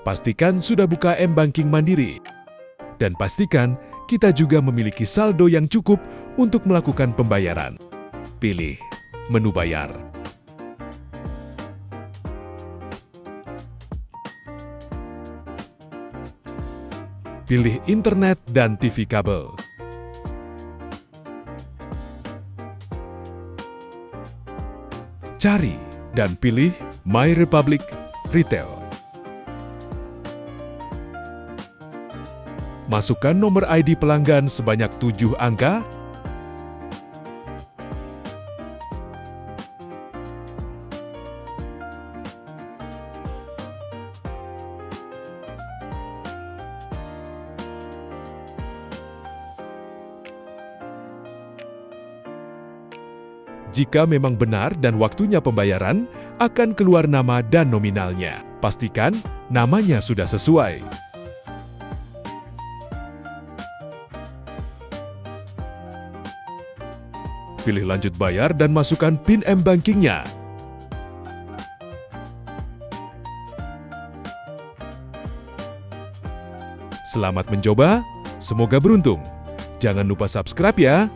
Pastikan sudah buka M-Banking Mandiri. Dan pastikan kita juga memiliki saldo yang cukup untuk melakukan pembayaran. Pilih menu bayar. Pilih internet dan TV kabel. Cari dan pilih MyRepublic Retail. Masukkan nomor ID pelanggan sebanyak 7 angka. Jika memang benar dan waktunya pembayaran, akan keluar nama dan nominalnya. Pastikan namanya sudah sesuai. Pilih lanjut bayar dan masukkan PIN M-Banking-nya. Selamat mencoba, semoga beruntung. Jangan lupa subscribe ya.